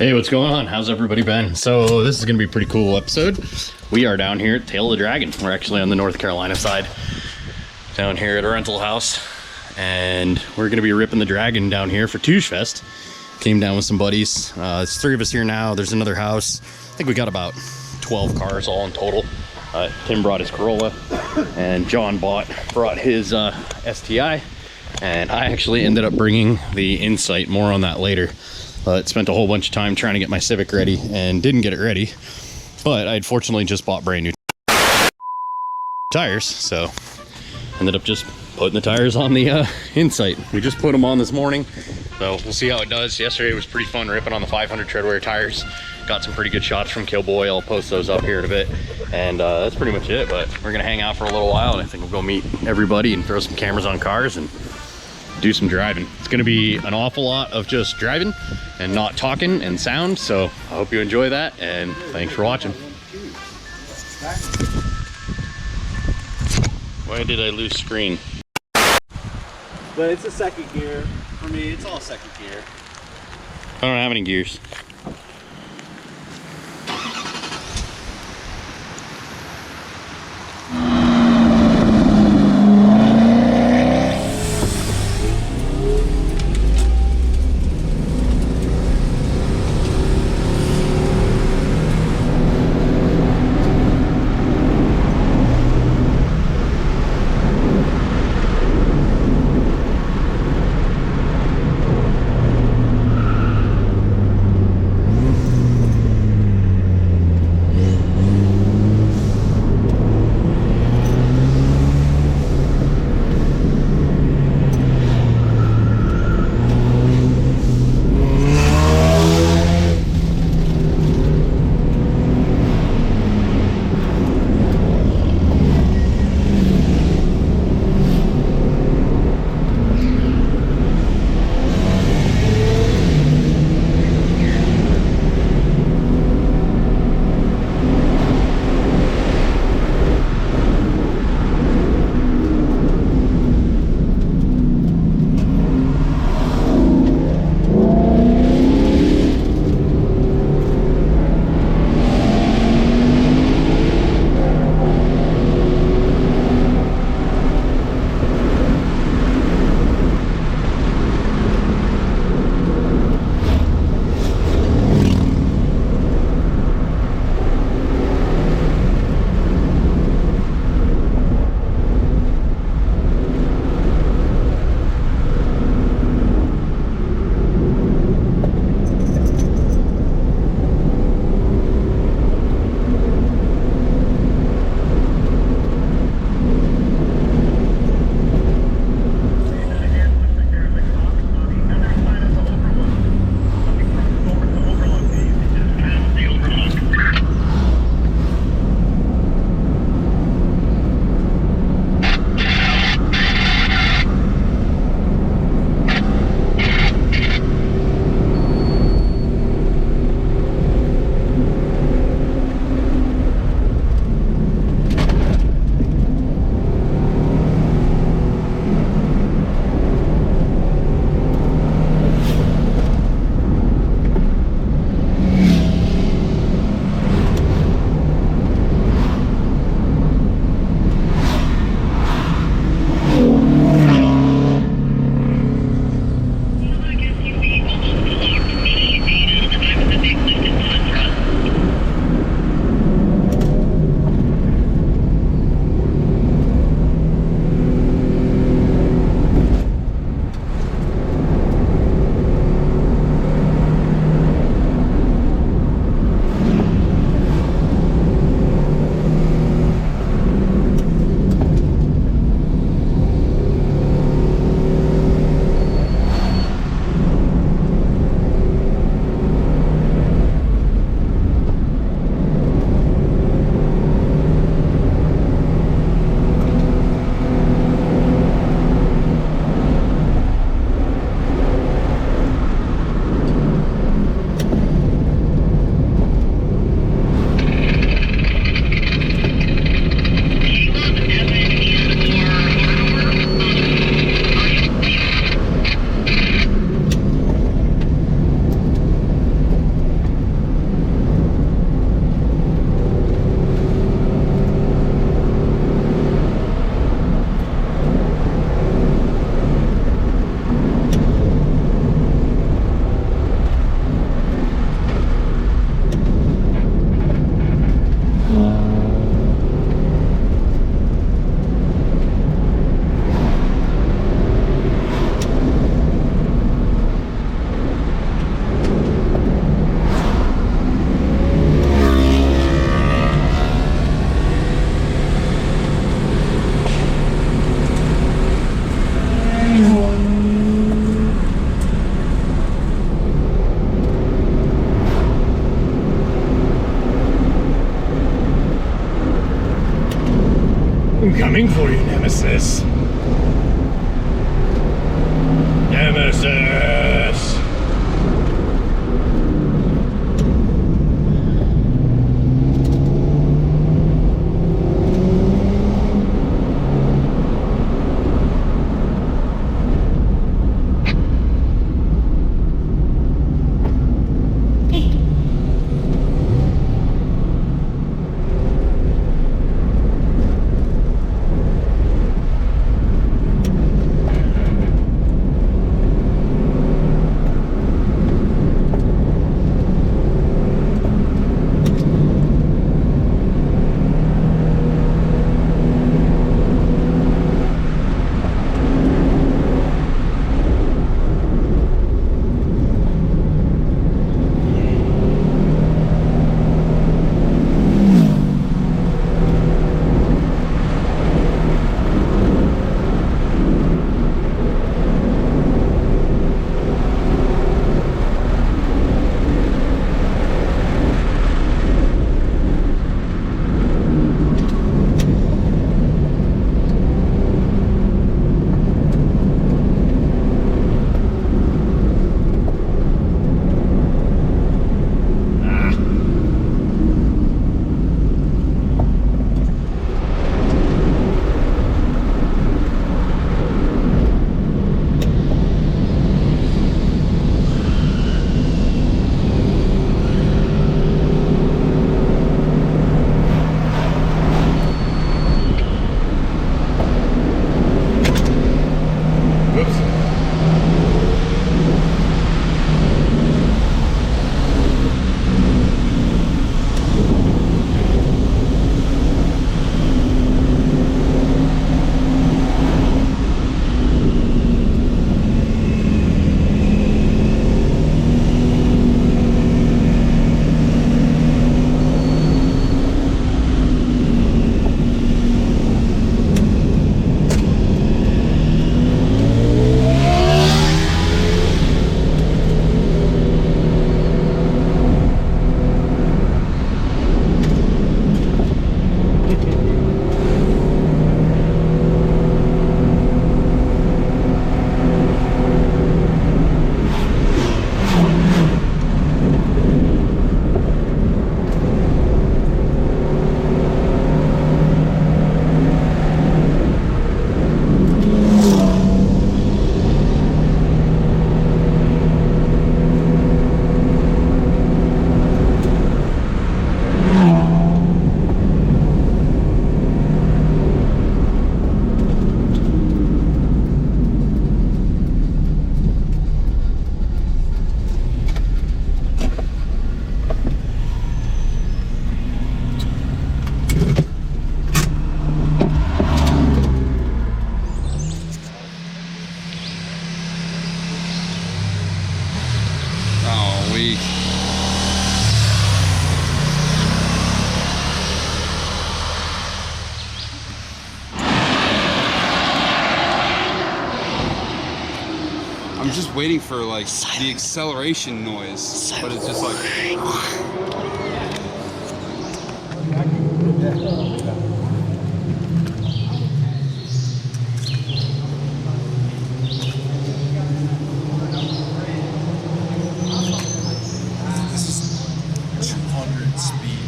Hey, what's going on? How's everybody been? So this is gonna be a pretty cool episode. We are down here at Tail of the Dragon. We're actually on the North Carolina side, down here at a rental house, and we're gonna be ripping the Dragon down here for Tougefest. Came down with some buddies. There's 3 of us here now. There's another house. I think we got about 12 cars all in total. Tim brought his Corolla, and John brought his STI, and I actually ended up bringing the Insight. More on that later. Spent a whole bunch of time trying to get my Civic ready and didn't get it ready, but I had fortunately just bought brand new tires, so ended up just putting the tires on the Insight. We just put them on this morning, so we'll see how it does. Yesterday was pretty fun ripping on the 500 treadwear tires. Got some pretty good shots from Killboy. I'll post those up here in a bit, and that's pretty much it. But we're gonna hang out for a little while, and I think we'll go meet everybody and throw some cameras on cars and do some driving. It's gonna be an awful lot of just driving and not talking and sound, so I hope you enjoy that, and thanks for watching. Why did I lose screen? But it's a second gear. For me, it's all second gear. I don't have any gears. coming for you, Nemesis. Nemesis! I'm just waiting for like the acceleration noise, but it's just like. This is 200 speed,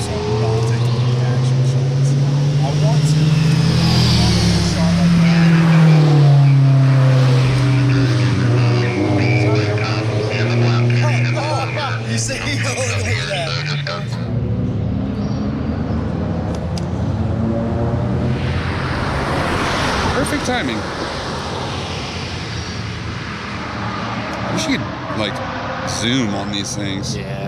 so I'm not taking any action shots. I want to. Shot like that. You see? Oh, look at that. Perfect timing. I wish you could like zoom on these things. Yeah.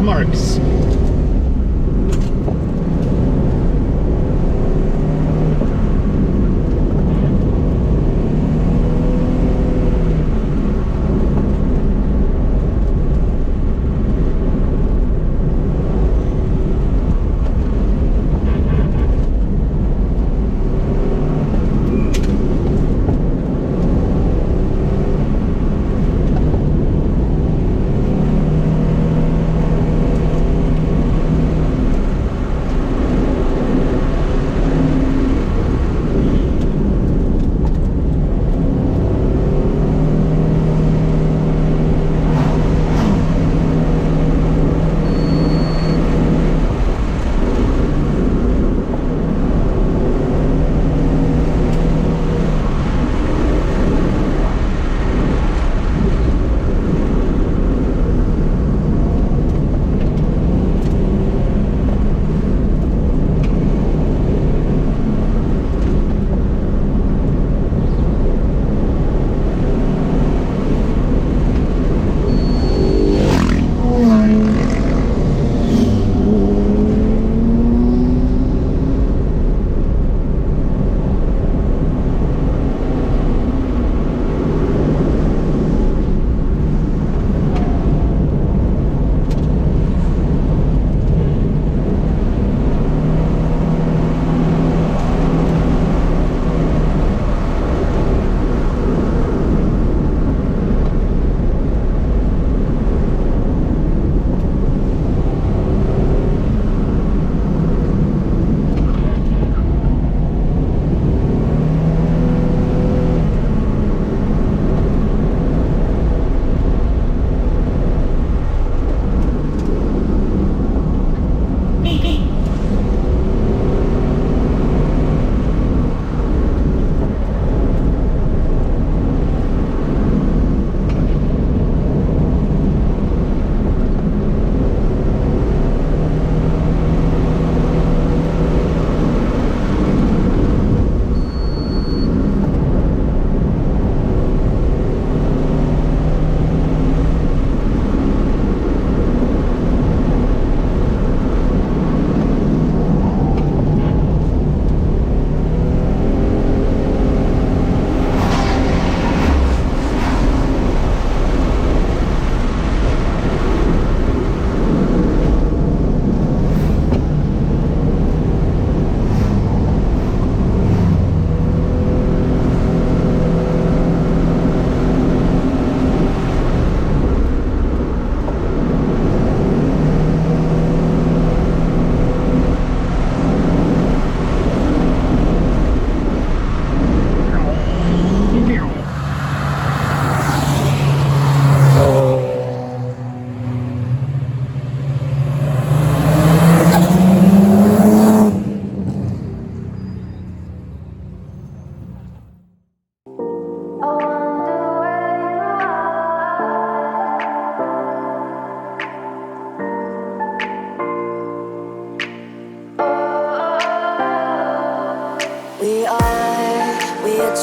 marks.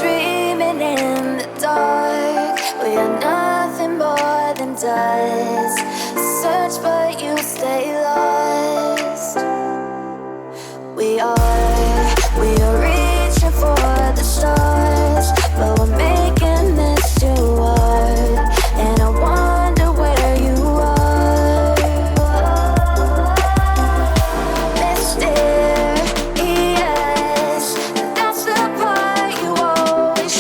dreaming in the dark. We are nothing more than dust. Search but you stay lost. We are reaching for the stars, but we're making this too hard. And I wonder where you are, mysterious. That's the part you always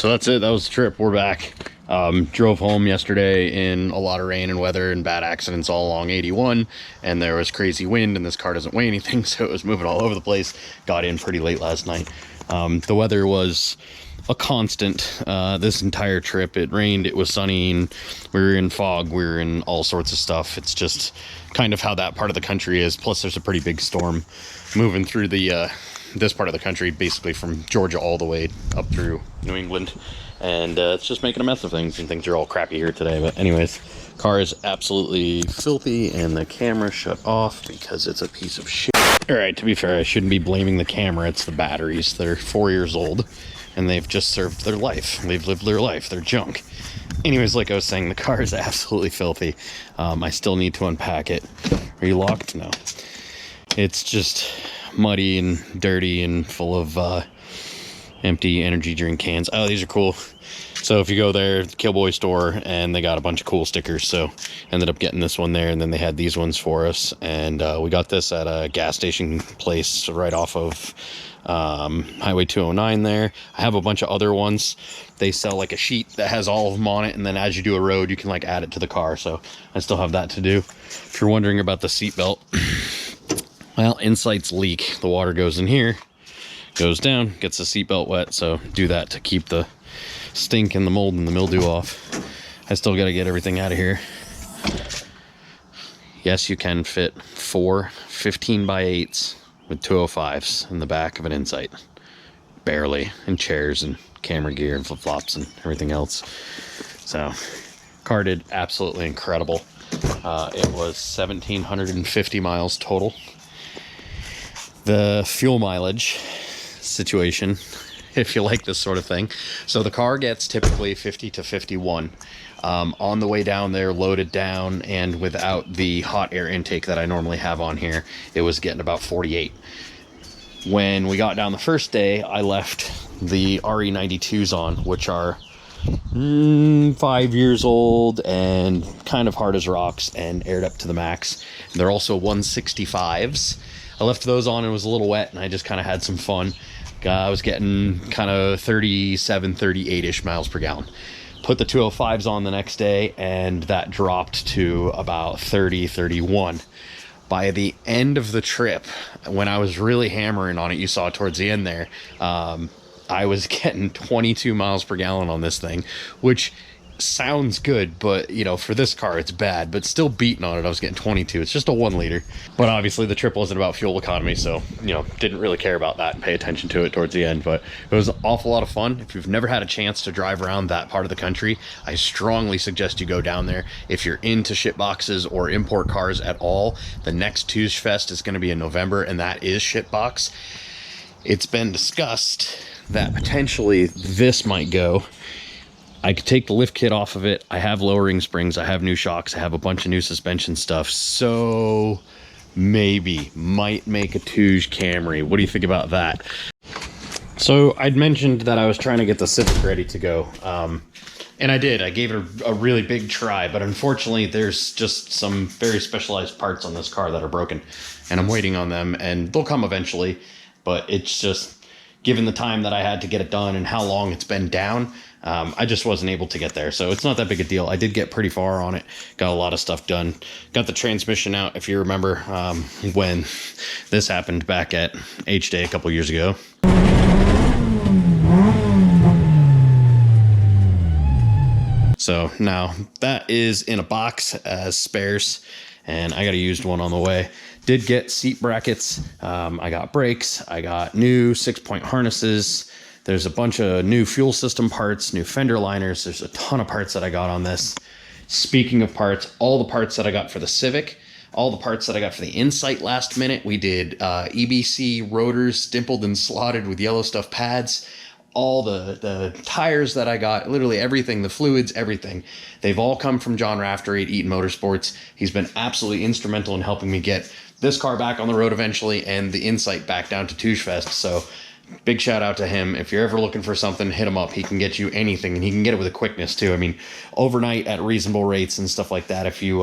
So that's it. That was the trip. We're back. Drove home yesterday in a lot of rain and weather and bad accidents all along 81, and there was crazy wind, and this car doesn't weigh anything, so it was moving all over the place. Got in pretty late last night. The weather was a constant this entire trip. It rained, it was sunny, and we were in fog, we were in all sorts of stuff. It's just kind of how that part of the country is. Plus there's a pretty big storm moving through the this part of the country, basically from Georgia all the way up through New England, and it's just making a mess of things, and things are all crappy here today. But anyways, car is absolutely filthy, and the camera shut off because it's a piece of shit. All right, to be fair, I shouldn't be blaming the camera. It's the batteries. They're 4 years old, and they've just served their life. They've lived their life. They're junk. Anyways, like I was saying, the car is absolutely filthy. I still need to unpack it. Are you locked? No. It's just muddy and dirty and full of empty energy drink cans. Oh, these are cool. So if you go there, the Killboy store, and they got a bunch of cool stickers, so ended up getting this one there, and then they had these ones for us, and we got this at a gas station place right off of Highway 209 there. I have a bunch of other ones. They sell like a sheet that has all of them on it, and then as you do a road, you can like add it to the car, so I still have that to do. If you're wondering about the seatbelt, well, insights leak. The water goes in here, goes down, gets the seatbelt wet, so do that to keep the stink and the mold and the mildew off. I still got to get everything out of here. Yes, you can fit 4 15x8s with 205s in the back of an Insight. Barely. And chairs and camera gear and flip-flops and everything else. So, car did absolutely incredible. It was 1,750 miles total. The fuel mileage situation, if you like this sort of thing. So the car gets typically 50 to 51. On the way down there, loaded down, and without the hot air intake that I normally have on here, it was getting about 48. When we got down the first day, I left the RE92s on, which are 5 years old and kind of hard as rocks and aired up to the max. They're also 165s. I left those on, and it was a little wet, and I just kind of had some fun. I was getting kind of 37, 38-ish miles per gallon. Put the 205s on the next day, and that dropped to about 30, 31. By the end of the trip, when I was really hammering on it, you saw towards the end there, I was getting 22 miles per gallon on this thing, which sounds good, but you know, for this car it's bad, but still beating on it. I was getting 22. It's just a 1 liter, but obviously the trip wasn't about fuel economy, so you know, didn't really care about that and pay attention to it towards the end. But it was an awful lot of fun. If you've never had a chance to drive around that part of the country, I strongly suggest you go down there. If you're into ship boxes or import cars at all, the next Tougefest is going to be in November, and that is ship box. It's been discussed that potentially this might go. I could take the lift kit off of it. I have lowering springs. I have new shocks. I have a bunch of new suspension stuff. So maybe might make a Touge Camry. What do you think about that? So I'd mentioned that I was trying to get the Civic ready to go. And I did. I gave it a really big try. But unfortunately, there's just some very specialized parts on this car that are broken. And I'm waiting on them. And they'll come eventually. But it's just, given the time that I had to get it done and how long it's been down, I just wasn't able to get there. So it's not that big a deal. I did get pretty far on it. Got a lot of stuff done. Got the transmission out, if you remember, when this happened back at H-Day a couple years ago. So now that is in a box as spares, and I got a used one on the way. Did get seat brackets. I got brakes. I got new 6-point harnesses. There's a bunch of new fuel system parts, new fender liners. There's a ton of parts that I got on this. Speaking of parts, all the parts that I got for the Civic, all the parts that I got for the Insight last minute. We did EBC rotors dimpled and slotted with yellow stuff pads. All the tires that I got, literally everything, the fluids, everything. They've all come from John Raftery at Eaton Motorsports. He's been absolutely instrumental in helping me get this car back on the road eventually, and the Insight back down to Tougefest. So big shout out to him. If you're ever looking for something, hit him up. He can get you anything, and he can get it with a quickness too. I mean, overnight at reasonable rates and stuff like that. If you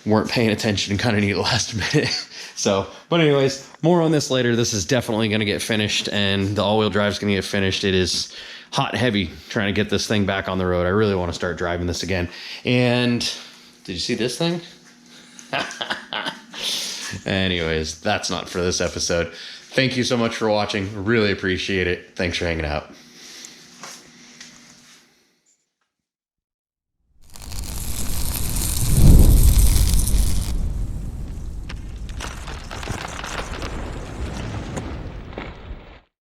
weren't paying attention and kind of need it last minute. So, but anyways, more on this later. This is definitely going to get finished, and the all-wheel drive is going to get finished. It is hot and heavy trying to get this thing back on the road. I really want to start driving this again. And did you see this thing? Anyways, that's not for this episode. Thank you so much for watching. Really appreciate it. Thanks for hanging out.